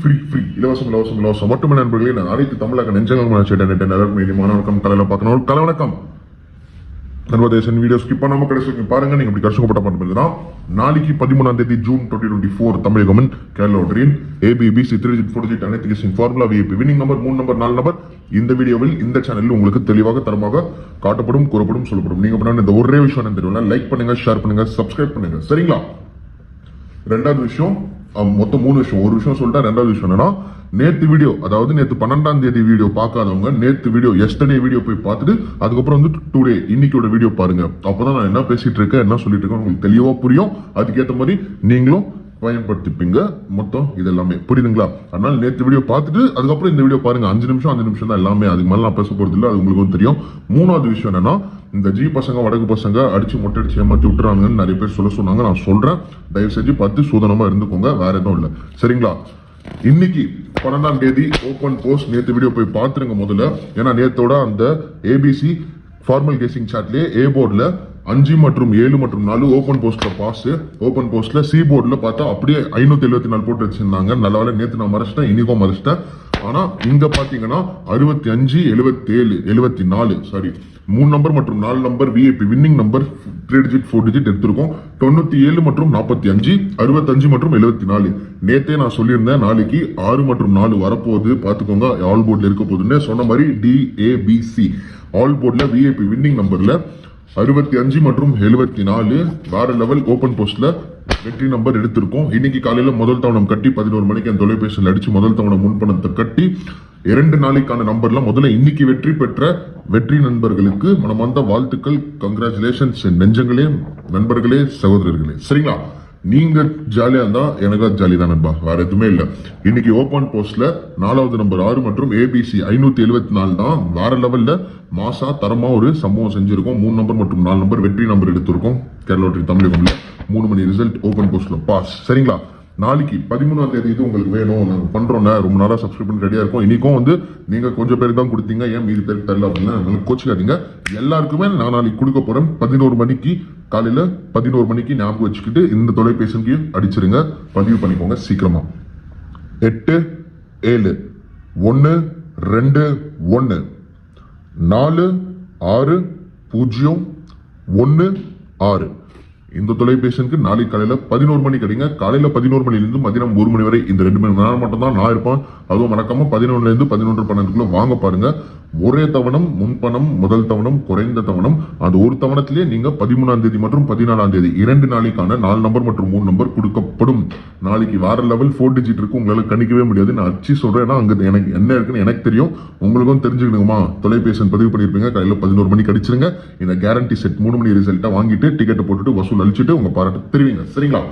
Free இலவசம் மட்டுமே நண்பர்களே. நான் அனைத்து தமிழக நெஞ்சங்களும் வணக்கம். கலையில பார்க்கணும் கலவணக்கம் கன்வர்சேஷன் வீடியோ ஸ்கிப் பண்ணாம கடைசி பாருங்க. நீங்க இப்படி கஷ்டப்பட்ட பண்ணுறதுனா நாளைக்கு 13ஆம் தேதி ஜூன் 2024 தமிழக கவர்மெண்ட் கேரள லாட்டரியின் ABBC 3 அனைத்து கேசின் formula VIP winning number 3 number 4 number இந்த வீடியோவில் இந்த சேனலில் உங்களுக்கு தெளிவாக தரமாக காட்டப்படும், கூறப்படும், சொல்லப்படும். நீங்க பண்ண இந்த ஒரே விஷயம் தெரியல, லைக் பண்ணுங்க, ஷேர் பண்ணுங்க, சப்ஸ்கிரைப் பண்ணுங்க. சரிங்களா? ரெண்டாவது விஷயம், மொத்தம் 3 விஷயம். ஒரு விஷயம் சொல்லிட்டா, ரெண்டாவது விஷயம் என்னன்னா, நேத்து வீடியோ, அதாவது நேத்து 12ஆம் தேதி வீடியோ பார்க்காதவங்க நேத்து வீடியோ எஸ்டர்டே வீடியோ போய் பார்த்துட்டு அதுக்கப்புறம் வந்து டுடே இன்னைக்கோட வீடியோ பாருங்க. அப்பதான் நான் என்ன பேசிட்டு இருக்கேன், என்ன சொல்லிட்டு இருக்கேன் உங்களுக்கு தெளிவா புரியும். அதுக்கேற்ற மாதிரி நீங்களும் பயன்படுத்திப்பீங்க. மொத்தம் இது எல்லாமே புரியுதுங்களா? அதனால நேற்று வீடியோ பார்த்துட்டு அதுக்கப்புறம் இந்த வீடியோ பாருங்க. 5 நிமிஷம் தான் எல்லாமே. அதுக்கு மேல நான் பேச போறது இல்லை, அது உங்களுக்கு தெரியும். மூணாவது விஷயம் என்னன்னா, இந்த ஜி பசங்க வடக்கு பசங்க அடிச்சு மொட்டை அடிச்சு ஏமாத்தி விட்டுறாங்கன்னு நிறைய பேர் சொல்ல சொன்னாங்க. நான் சொல்றேன், தயவு செஞ்சு பார்த்து சூதனமா இருந்துக்கோங்க, வேற எதுவும் இல்லை. சரிங்களா? இன்னைக்கு 12ஆம் தேதி ஓபன் போஸ்ட் நேற்று வீடியோ போய் பார்த்துருங்க முதல்ல. ஏன்னா நேத்தோட அந்த ABC ஃபார்மல் கேசிங் சாட்லயே A போர்ட்ல 5 மற்றும் 7 மற்றும் 4 ஓபன் போஸ்ட்ல பாஸ். ஓபன் போஸ்ட்ல C போர்ட்ல பார்த்தா அப்படியே 574 போட்டு வச்சிருந்தாங்க. நல்ல வேலை நேத்து நான் மறைச்சிட்டேன், இன்னைக்கும் மறைச்சிட்டேன். ஆனா இங்க பாத்தீங்கன்னா 65, 77, 74 சாரி 3 நம்பர் மற்றும் 4 number VIP winning number 3 digit 4 digit எடுத்திருக்கோம். 97 மற்றும் 45, 65 மற்றும் 74. நேத்தே நான் சொல்லியிருந்தேன் நாளைக்கு 6 மற்றும் 4 வரப்போகுது, பாத்துக்கோங்க. ஆல் போர்ட்ல இருக்க போகுதுன்னு சொன்ன மாதிரி DABC ஆல் போர்ட்ல VIP வின்னிங் நம்பர்ல 65 மற்றும் 74 வேற லெவல் ஓபன் போஸ்ட்ல வெற்றி நம்பர் எடுத்திருக்கோம். இன்னைக்கு காலையில முதல் தவணம் கட்டி 11 மணிக்கு அந்த தொலைபேசியில் அடிச்சு முதல் தவணம் முன்பணத்தை கட்டி 2 நாளைக்கான நம்பர்ல முதல்ல இன்னைக்கு வெற்றி பெற்ற வெற்றி நண்பர்களுக்கு மனமார்ந்த வாழ்த்துக்கள், கங்க்ராச்சுலேஷன்ஸ் நெஞ்சங்களே, நண்பர்களே, சகோதரர்களே. சரிங்களா? நீங்க ஜாலியா இருந்தா எனக்கு ஜாலி தான் நண்பா, வேற எதுவுமே இல்ல. இன்னைக்கு ஓபன் போஸ்ட்ல 4வது நம்பர் 6 மற்றும் ABC 574 தான் வேற லெவல்ல மாசா தரமா ஒரு சம்பவம் செஞ்சிருக்கோம். 3 நம்பர் மற்றும் 4 நம்பர் வெற்றி நம்பர் எடுத்திருக்கோம். கேரள லாட்டரி தமிழகம்ல 3 மணி ரிசல்ட் ஓபன் போஸ்ட்ல பாஸ். சரிங்களா? நாளைக்கு 13ஆம் தேதி இது உங்களுக்கு வேணும், நாங்க பண்றோம்னா ரொம்ப நாளா சப்ஸ்கிரைப் பண்ணி ரெடியா இருக்கும். இன்னைக்கும் வந்து நீங்க கொஞ்சம் பேருக்கு தான் கொடுத்தீங்க, ஏன் மீதி பேருக்கு தரல அப்படின்னு கோச்சிக்காதீங்க. எல்லாருக்குமே நான் நாளைக்கு கொடுக்க போறேன். 11 மணிக்கு காலையில 11 மணிக்கு ஞாபகம் வச்சுக்கிட்டு இந்த தொலைபேசிக்கு அடிச்சிருங்க, பதிவு பண்ணிக்கோங்க சீக்கிரமா. 8 7 1 2 1 4 6 0 1 6 இந்த தொலைபேசிக்கு நாளைக்கு காலையில 11 மணி கிடைங்க. காலையில 11 மணிலிருந்து மதியம் 1 மணி வரை இந்த 2 மணி நேரம் மட்டும் தான் நான் இருப்பேன். அதுவும் மறக்காம 11 இருந்து 11:12 வாங்க பாருங்க. ஒரே தவணம் முன்பணம், முதல் தவணம், குறைந்த தவணம். அந்த ஒரு தவணத்திலேயே நீங்க 13ஆம் தேதி மற்றும் 14ஆம் தேதி 2 நாளைக்கான 4 நம்பர் மற்றும் 3 நம்பர் கொடுக்கப்படும். நாளைக்கு வேற லெவல் 4 டிஜிட் இருக்கு, உங்களால கணிக்கவே முடியாது. நான் அச்சு சொல்றேன், அங்க எனக்கு என்ன இருக்குன்னு எனக்கு தெரியும், உங்களுக்கும் தெரிஞ்சுக்கணுமா? தொலைபேசி பதிவு பண்ணிருப்பீங்க. காலையில 11 மணிக்கு அடிச்சிருங்க. இந்த கேரண்டி செட் 3 மணி ரிசல்ட்டா வாங்கிட்டு டிக்கெட் போட்டுட்டு வசூல் அழிச்சிட்டு உங்க பாராட்டு தெரிவிங்க. சரிங்களா?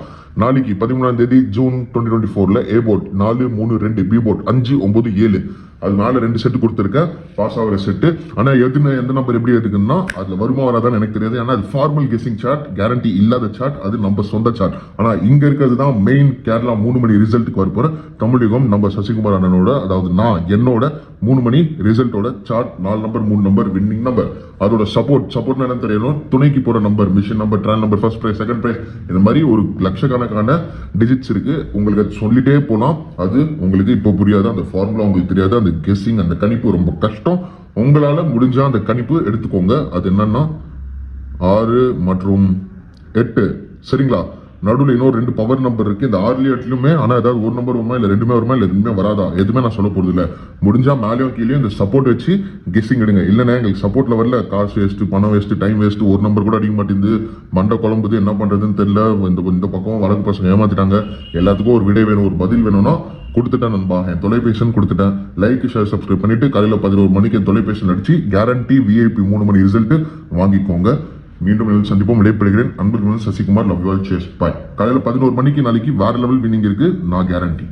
நாளைக்கு 13ஆம் தேதி June 2024 A port 4 3 2 B port 5 9 7 அது மேல 2 செட் கொடுத்திருக்கேன், பாஸ் ஆகிற செட்டு. ஆனா எந்த நம்பர் எப்படி எடுக்குன்னா அதுல வருமா வராதான்னு எனக்கு தெரியாது. ஆனா அது ஃபார்மல் கெஸிங் சார்ட், கேரண்டி இல்லாத சார்ட், அது நம்ம சொந்த சார்ட். ஆனா இங்க இருக்கிறது தான் மெயின் கேரளா 3 மணி ரிசல்ட்டுக்கு வரப்போற தமிழகம் நம்ம சசிகுமார் அண்ணனோட, அதாவது நான் என்னோட 3 மணி ரிசல்ட்டோட chart. 4 number 3 number winning number, அதோட சப்போர்ட் என்ன தெரியணும், துணைக்கு போற நம்பர், மிஷின் நம்பர், ட்ரான் number, first prize, second prize, இந்த மாதிரி ஒரு லட்சக்கணக்கான டிஜிட்ஸ் இருக்கு. உங்களுக்கு சொல்லிட்டே போலாம், அது உங்களுக்கு இப்போ புரியாது. அந்த ஃபார்முலா உங்களுக்கு தெரியாது. அந்த கெஸ்ஸிங், அந்த கணிப்பு ரொம்ப கஷ்டம். உங்களால முடிஞ்சா அந்த கணிப்பு எடுத்துக்கோங்க. அது என்னன்னா 6 மற்றும் 8. சரிங்களா? நடுவில் இன்னொரு 2 பவர் நம்பர் இருக்கு. இந்த 6 8லுமே ஆனா ஏதாவது ஒரு நம்பர் வருமா, இல்ல 2மே வருமா, இல்ல 2மே வராதா, எதுவுமே நான் சொல்ல போறது இல்ல. முடிஞ்சா மேலேயும் கீழே இந்த சப்போர்ட் வச்சு கெஸ்ஸிங் எடுங்க. இல்லைன்னா எங்களுக்கு சப்போர்ட்ல வரல, காசு வேஸ்ட், பணம் வேஸ்ட், டைம் வேஸ்ட், ஒரு நம்பர் கூட அடிக்க மாட்டேங்குது, மண்டை குழம்புது, என்ன பண்றதுன்னு தெரியல, இந்த பக்கம் வடக்கு பசங்க ஏமாத்திட்டாங்க. எல்லாத்துக்கும் ஒரு விடை வேணும், ஒரு பதில் வேணும்னா கொடுத்துட்டேன் நண்பா. என் தொலைபேசி கொடுத்துட்டேன். லைக் ஷேர் சப்ஸ்கிரைப் பண்ணிட்டு காலையில 11 மணிக்கு என் தொலைபேசி அடிச்சு கேரண்டி VIP 3 மணி ரிசல்ட் வாங்கிக்கோங்க. மீண்டும் சந்திப்போம். விடைபெறுகிறேன். அன்புக்கு Sasikumar. Love you all. Cheers. Bye. காலையில 11 மணிக்கு நாளைக்கு வேற லெவல் வின்னிங் இருக்கு, நான் கேரண்டி.